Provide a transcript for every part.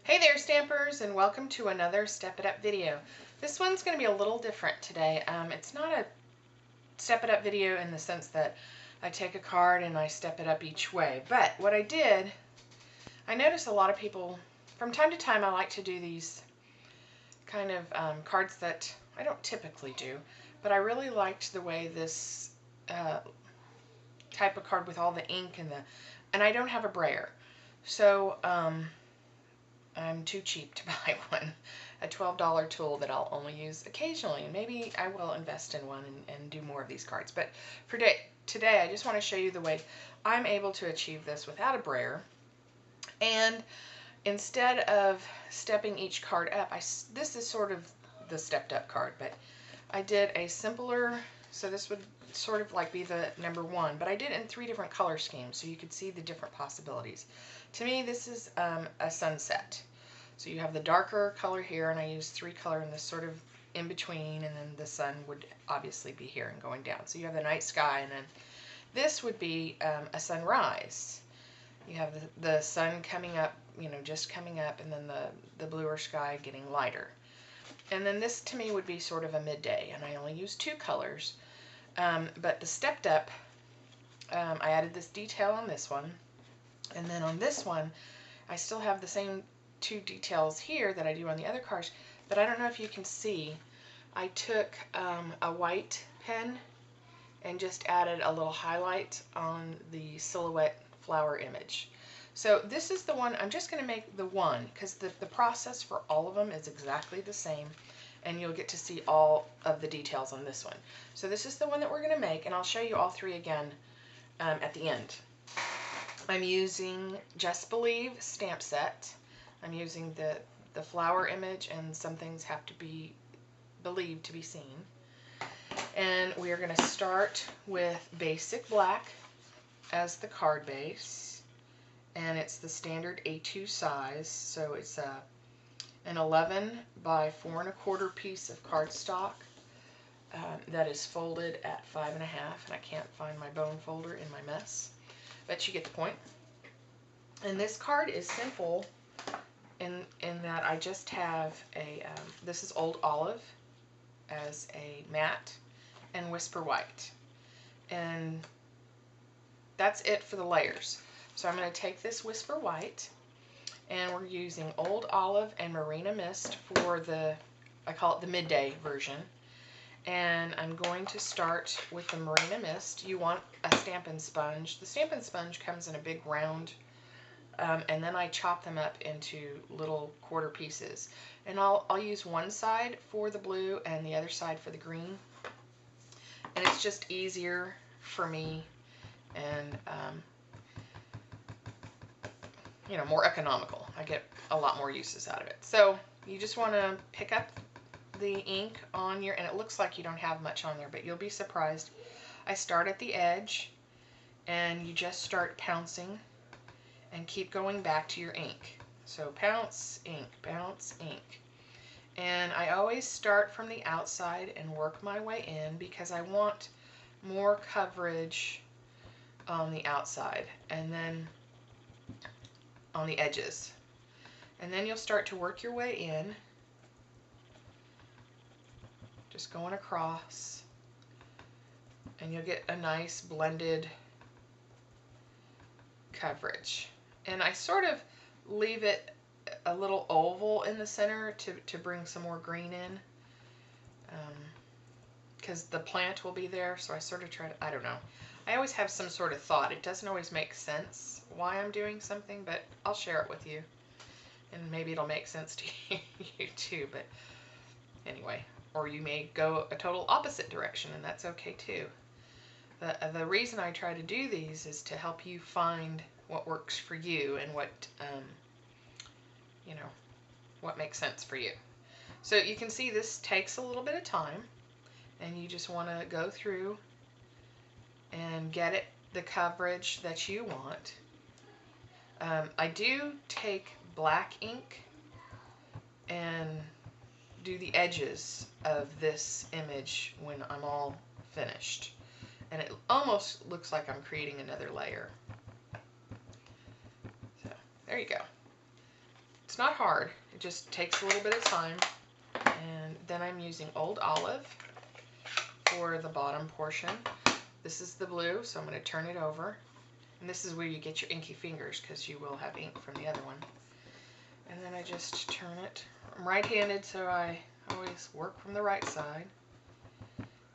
Hey there, Stampers, and welcome to another Step It Up video. This one's going to be a little different today. It's not a Step It Up video in the sense that I take a card and I step it up each way, but what I did, I noticed a lot of people, from time to time I like to do these kind of cards that I don't typically do, but I really liked the way this type of card with all the ink and I don't have a brayer. So, I'm too cheap to buy one, a $12 tool that I'll only use occasionally, and maybe I will invest in one and do more of these cards. But for today, I just want to show you the way I'm able to achieve this without a brayer. And instead of stepping each card up, this is sort of the stepped up card, but I did a simpler, so this would sort of like be the number one, but I did it in 3 different color schemes so you could see the different possibilities. To me, this is a sunset. So you have the darker color here, and I used 3 color in this sort of in between, and then the sun would obviously be here and going down. So you have the night sky, and then this would be a sunrise. You have the sun coming up, you know, just coming up, and then the bluer sky getting lighter. And then this to me would be sort of a midday, and I only used 2 colors. But the stepped up, I added this detail on this one, and then on this one I still have the same 2 details here that I do on the other cards, but I don't know if you can see, I took a white pen and just added a little highlight on the silhouette flower image. So this is the one, I'm just going to make the one, because the process for all of them is exactly the same, and you'll get to see all of the details on this one. So this is the one that we're going to make, and I'll show you all 3 again at the end. I'm using Just Believe stamp set. I'm using the flower image, and some things have to be believed to be seen. And we are going to start with basic black as the card base, and it's the standard A2 size, so it's an 11 by 4 1/4 piece of cardstock that is folded at 5 1/2, and I can't find my bone folder in my mess, but you get the point. And this card is simple in that I just have a, this is Old Olive as a matte and Whisper White. And that's it for the layers. So I'm going to take this Whisper White, and we're using Old Olive and Marina Mist for I call it the midday version. And I'm going to start with the Marina Mist. You want a Stampin' Sponge. The Stampin' Sponge comes in a big round, and then I chop them up into little quarter pieces. And I'll use one side for the blue and the other side for the green. And it's just easier for me, and you know, more economical. I get a lot more uses out of it. So you just want to pick up the ink on your, and it looks like you don't have much on there, but you'll be surprised. I start at the edge, and you just start pouncing and keep going back to your ink. So pounce, ink, bounce, ink. And I always start from the outside and work my way in, because I want more coverage on the outside and then on the edges. And then you'll start to work your way in, just going across, and you'll get a nice blended coverage. And I sort of leave it a little oval in the center to bring some more green in, because the plant will be there, so I sort of try to, I don't know. I always have some sort of thought. It doesn't always make sense why I'm doing something, but I'll share it with you, and maybe it'll make sense to you too. But anyway, or you may go a total opposite direction, and that's okay too. The reason I try to do these is to help you find what works for you, and what you know, what makes sense for you. So you can see this takes a little bit of time, and you just want to go through and get it the coverage that you want. I do take black ink and do the edges of this image when I'm all finished, and it almost looks like I'm creating another layer. So there you go. It's not hard. It just takes a little bit of time. And then I'm using Old Olive for the bottom portion. This is the blue, so I'm going to turn it over. And this is where you get your inky fingers, because you will have ink from the other one. And then I just turn it. I'm right-handed, so I always work from the right side.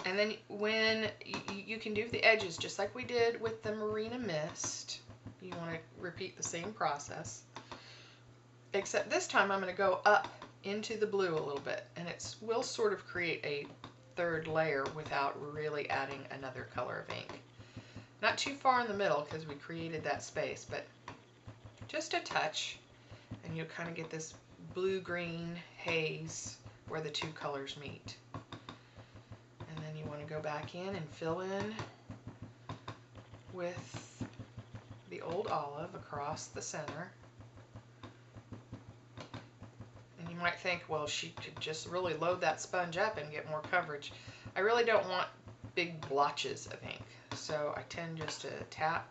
And then when you can do the edges just like we did with the Marina Mist. You want to repeat the same process. Except this time I'm going to go up into the blue a little bit. And it will sort of create a third layer without really adding another color of ink. Not too far in the middle because we created that space, but just a touch. And you'll kind of get this blue-green haze where the two colors meet. And then you want to go back in and fill in with the Old Olive across the center. And you might think, well, she could just really load that sponge up and get more coverage. I really don't want big blotches of ink, so I tend just to tap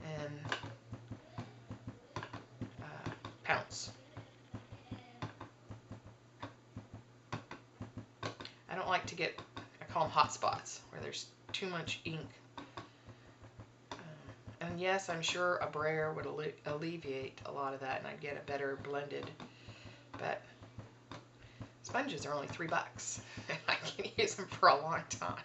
and pounce. I don't like to get, I call them hot spots, where there's too much ink. And yes, I'm sure a brayer would alleviate a lot of that and I'd get a better blended, but sponges are only $3. I can use them for a long time.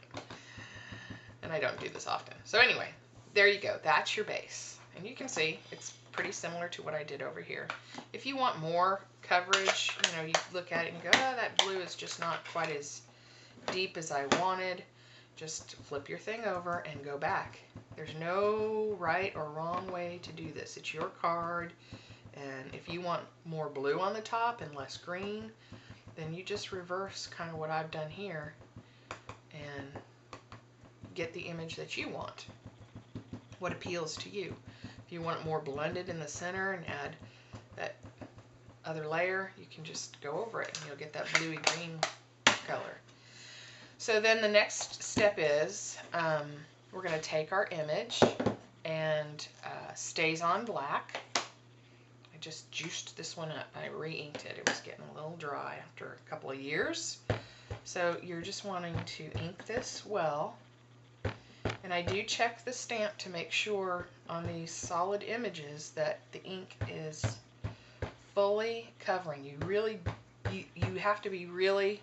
And I don't do this often. So anyway, there you go. That's your base. And you can see it's pretty similar to what I did over here. If you want more coverage, you know, you look at it and go, oh, that blue is just not quite as deep as I wanted. Just flip your thing over and go back. There's no right or wrong way to do this. It's your card. And if you want more blue on the top and less green, then you just reverse kind of what I've done here and get the image that you want. What appeals to you. If you want it more blended in the center and add that other layer, you can just go over it and you'll get that bluey green color. So then the next step is we're going to take our image and stays on black. I just juiced this one up. I re-inked it. It was getting a little dry after a couple of years. So you're just wanting to ink this well. And I do check the stamp to make sure on these solid images that the ink is fully covering. You have to be really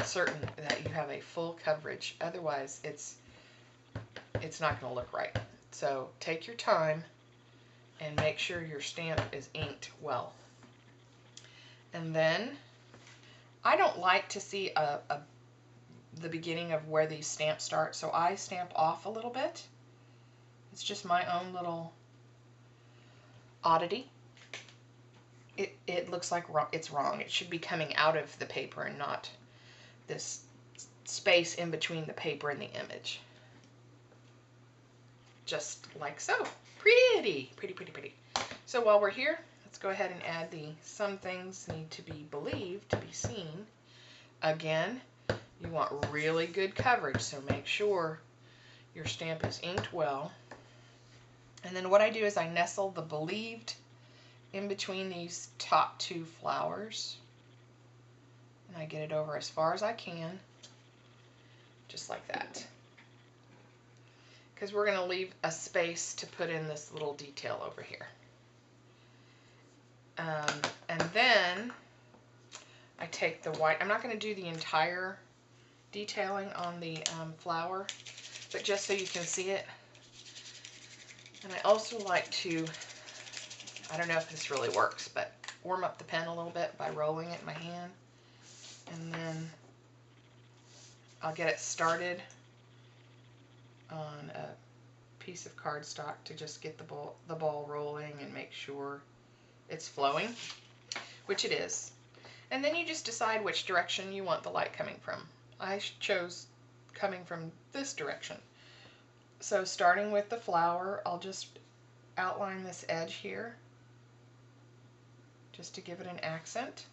certain that you have a full coverage. Otherwise, it's not going to look right. So take your time and make sure your stamp is inked well. And then I don't like to see the beginning of where these stamps start, so I stamp off a little bit. It's just my own little oddity. It looks like it's wrong. It should be coming out of the paper and not this space in between the paper and the image. Just like so. Pretty, pretty, pretty, pretty. So while we're here, let's go ahead and add the some things need to be believed to be seen. Again, you want really good coverage, so make sure your stamp is inked well. And then what I do is I nestle the believed in between these top two flowers. And I get it over as far as I can, just like that. Because we're going to leave a space to put in this little detail over here. And then I take the white. I'm not going to do the entire detailing on the flower, but just so you can see it. And I also like to, I don't know if this really works, but warm up the pen a little bit by rolling it in my hand. And then I'll get it started on a piece of cardstock to just get the ball rolling and make sure it's flowing, which it is. And then you just decide which direction you want the light coming from. I chose coming from this direction. So starting with the flower, I'll just outline this edge here just to give it an accent.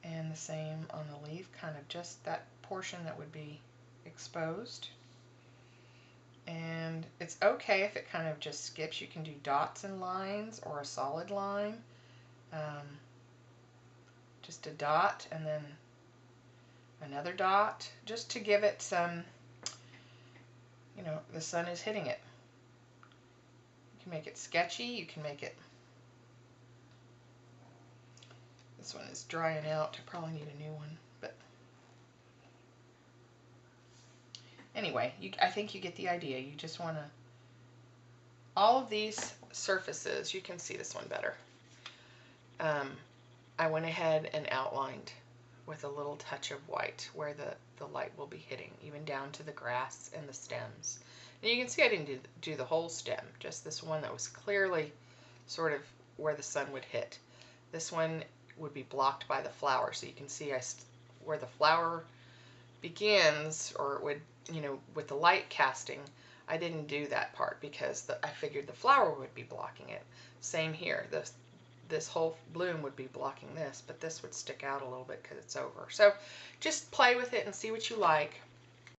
And the same on the leaf, kind of just that portion that would be exposed. And It's okay if it kind of just skips. You can do dots and lines or a solid line. Just a dot and then another dot, just to give it some, you know, the sun is hitting it. You can make it sketchy, you can make it, this one is drying out, I probably need a new one, but anyway, I think you get the idea. You just want to, all of these surfaces, you can see this one better. I went ahead and outlined with a little touch of white where the light will be hitting, even down to the grass and the stems. And you can see I didn't do the whole stem, just this one that was clearly sort of where the sun would hit. This one would be blocked by the flower, so you can see where the flower begins, or it would, you know, with the light casting, I didn't do that part because I figured the flower would be blocking it. Same here, this whole bloom would be blocking this, but this would stick out a little bit because it's over. So just play with it and see what you like.